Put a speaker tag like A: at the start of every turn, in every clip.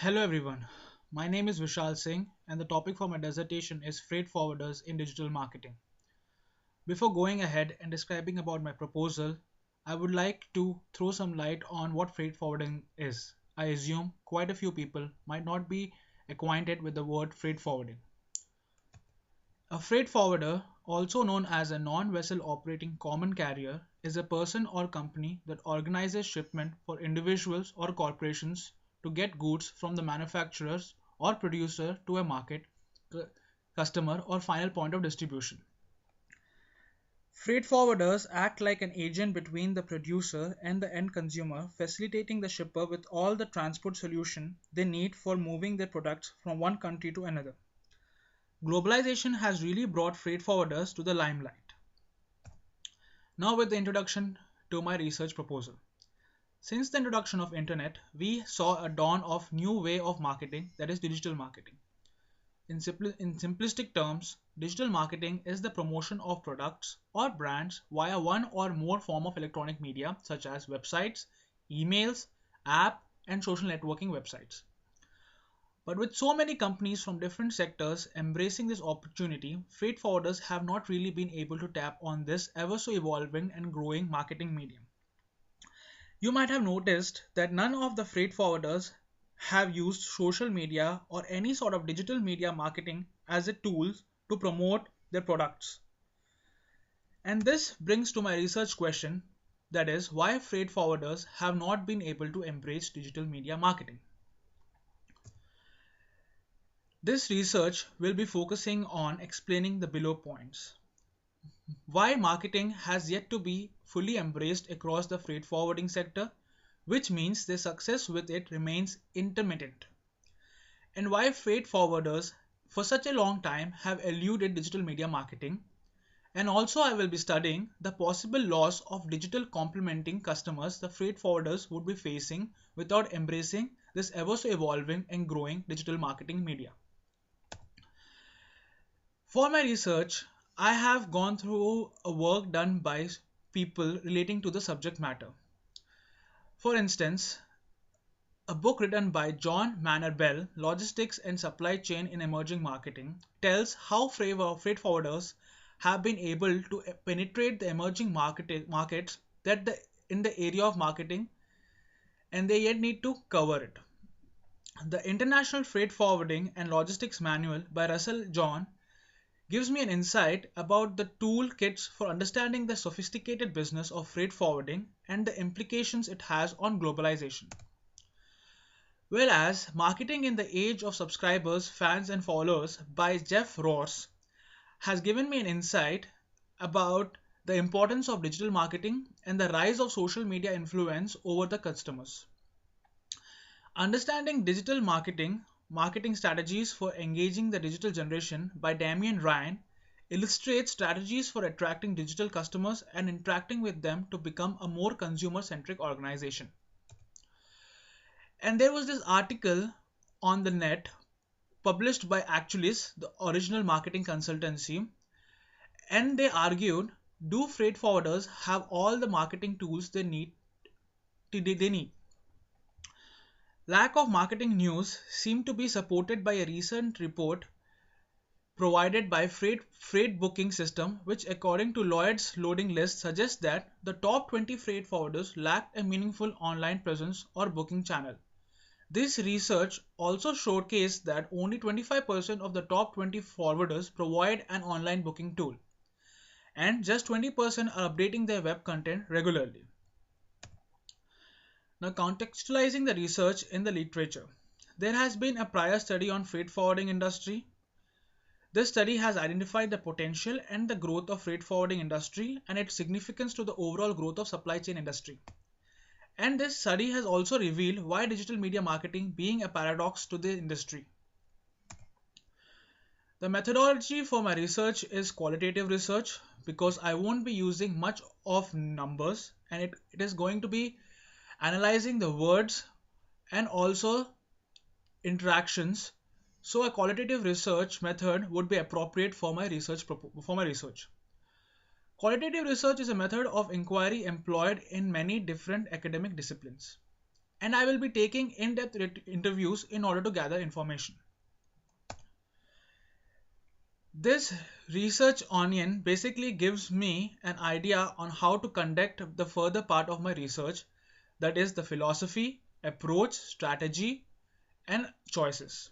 A: Hello everyone, my name is Vishal Singh and the topic for my dissertation is freight forwarders in digital marketing. Before going ahead and describing about my proposal, I would like to throw some light on what freight forwarding is. I assume quite a few people might not be acquainted with the word freight forwarding. A freight forwarder, also known as a non-vessel operating common carrier, is a person or company that organizes shipment for individuals or corporations to get goods from the manufacturers or producer to a market, customer, or final point of distribution. Freight forwarders act like an agent between the producer and the end consumer, facilitating the shipper with all the transport solution they need for moving their products from one country to another. Globalization has really brought freight forwarders to the limelight. Now with the introduction to my research proposal. Since the introduction of internet, we saw a dawn of new way of marketing, that is digital marketing. In simplistic terms, digital marketing is the promotion of products or brands via one or more form of electronic media such as websites, emails, app and social networking websites. But with so many companies from different sectors embracing this opportunity, freight forwarders have not really been able to tap on this ever so evolving and growing marketing medium. You might have noticed that none of the freight forwarders have used social media or any sort of digital media marketing as a tool to promote their products. And this brings to my research question, that is why freight forwarders have not been able to embrace digital media marketing. This research will be focusing on explaining the below points. Why marketing has yet to be fully embraced across the freight forwarding sector, which means their success with it remains intermittent. And why freight forwarders for such a long time have eluded digital media marketing. And also I will be studying the possible loss of digital complementing customers the freight forwarders would be facing without embracing this ever so evolving and growing digital marketing media. For my research, I have gone through a work done by people relating to the subject matter. For instance, a book written by John Manner Bell, Logistics and Supply Chain in Emerging Marketing, tells how freight forwarders have been able to penetrate the emerging markets in the area of marketing and they yet need to cover it. The International Freight Forwarding and Logistics Manual by Russell John gives me an insight about the toolkits for understanding the sophisticated business of freight forwarding and the implications it has on globalization. Whereas Marketing in the Age of Subscribers, Fans and Followers by Jeff Ross has given me an insight about the importance of digital marketing and the rise of social media influence over the customers. Understanding Digital Marketing, Marketing Strategies for Engaging the Digital Generation by Damian Ryan illustrates strategies for attracting digital customers and interacting with them to become a more consumer-centric organization. And there was this article on the net published by Actualis, the original marketing consultancy, and they argued, do freight forwarders have all the marketing tools they need? Lack of marketing news seemed to be supported by a recent report provided by freight booking system, which according to Lloyd's loading list suggests that the top 20 freight forwarders lacked a meaningful online presence or booking channel. This research also showcased that only 25% of the top 20 forwarders provide an online booking tool, and just 20% are updating their web content regularly. Now, contextualizing the research in the literature. There has been a prior study on freight forwarding industry. This study has identified the potential and the growth of freight forwarding industry and its significance to the overall growth of supply chain industry. And this study has also revealed why digital media marketing being a paradox to the industry. The methodology for my research is qualitative research because I won't be using much of numbers and it is going to be analyzing the words and also interactions. So a qualitative research method would be appropriate for my research. Qualitative research is a method of inquiry employed in many different academic disciplines. and I will be taking in-depth interviews in order to gather information. This research onion basically gives me an idea on how to conduct the further part of my research, that is the philosophy, approach, strategy, and choices.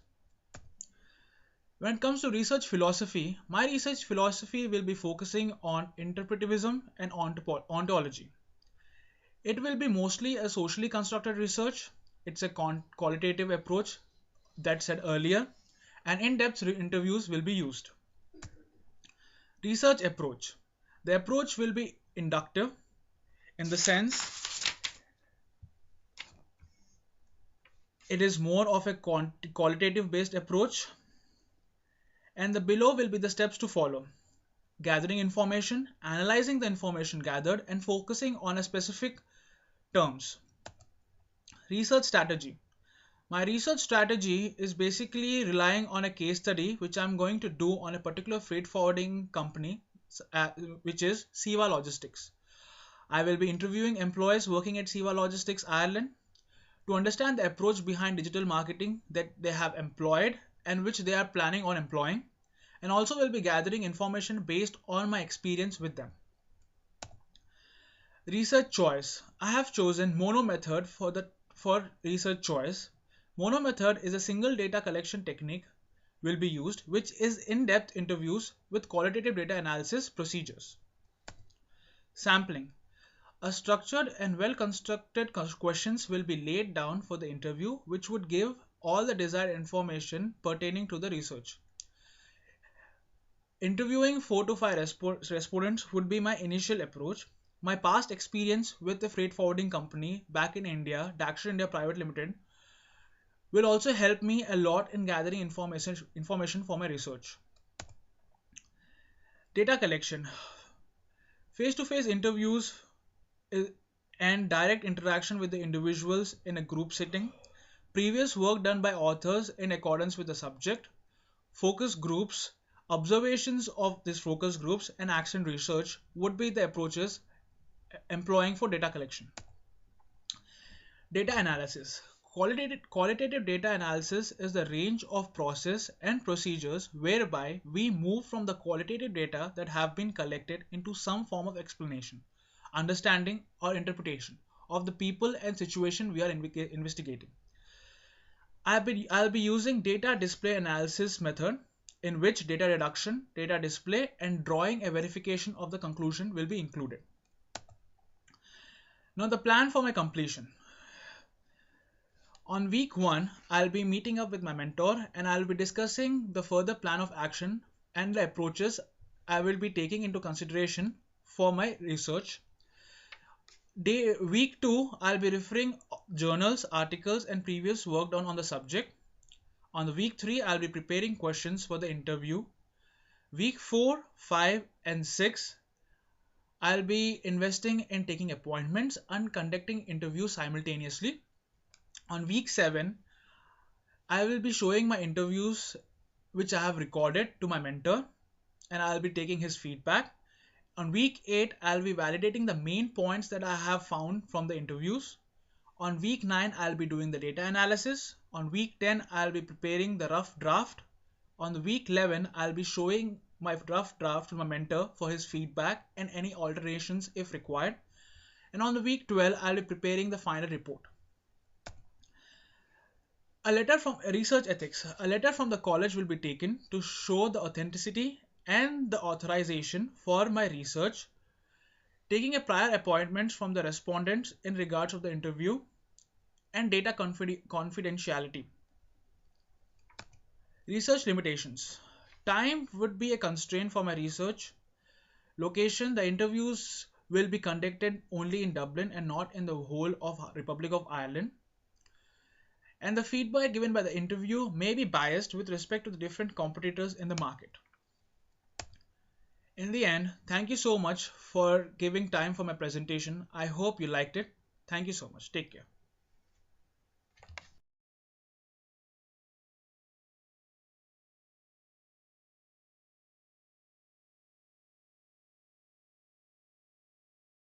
A: When it comes to research philosophy, my research philosophy will be focusing on interpretivism and ontology. It will be mostly a socially constructed research. It's a qualitative approach that said earlier, and in-depth interviews will be used. Research approach. The approach will be inductive in the sense it is more of a qualitative based approach, and the below will be the steps to follow: gathering information, analyzing the information gathered, and focusing on a specific terms. Research strategy. My research strategy is basically relying on a case study which I'm going to do on a particular freight forwarding company, which is Siva Logistics. I will be interviewing employees working at Siva Logistics Ireland to understand the approach behind digital marketing that they have employed and which they are planning on employing, and also will be gathering information based on my experience with them. Research choice. I have chosen Mono method for research choice. Mono method is a single data collection technique will be used, which is in-depth interviews with qualitative data analysis procedures. Sampling. A structured and well-constructed questions will be laid down for the interview, which would give all the desired information pertaining to the research. Interviewing 4 to 5 respondents would be my initial approach. My past experience with the freight forwarding company back in India, Daxter India Private Limited, will also help me a lot in gathering information for my research. Data collection. Face-to-face interviews and direct interaction with the individuals in a group setting. Previous work done by authors in accordance with the subject. Focus groups. Observations of these focus groups and action research would be the approaches employing for data collection. Data analysis. Qualitative data analysis is the range of process and procedures whereby we move from the qualitative data that have been collected into some form of explanation, understanding, or interpretation of the people and situation we are investigating. I'll be using data display analysis method in which data reduction, data display, and drawing a verification of the conclusion will be included. Now the plan for my completion. On week 1, I'll be meeting up with my mentor and I'll be discussing the further plan of action and the approaches I will be taking into consideration for my research. Week 2, I'll be referring journals, articles, and previous work done on the subject. On the week 3, I'll be preparing questions for the interview. Week 4, 5, and 6, I'll be investing in taking appointments and conducting interviews simultaneously. On week 7, I will be showing my interviews which I have recorded to my mentor and I'll be taking his feedback. On week 8, I'll be validating the main points that I have found from the interviews. On week 9, I'll be doing the data analysis. On week 10, I'll be preparing the rough draft. On the week 11, I'll be showing my rough draft to my mentor for his feedback and any alterations if required. And on the week 12, I'll be preparing the final report. A letter from research ethics. A letter from the college will be taken to show the authenticity and the authorization for my research, taking a prior appointment from the respondents in regards of the interview, and data confidentiality. Research limitations. Time would be a constraint for my research. Location. The interviews will be conducted only in Dublin and not in the whole of Republic of Ireland. And the feedback given by the interview may be biased with respect to the different competitors in the market. In the end, thank you so much for giving time for my presentation. I hope you liked it. Thank you so much. Take care.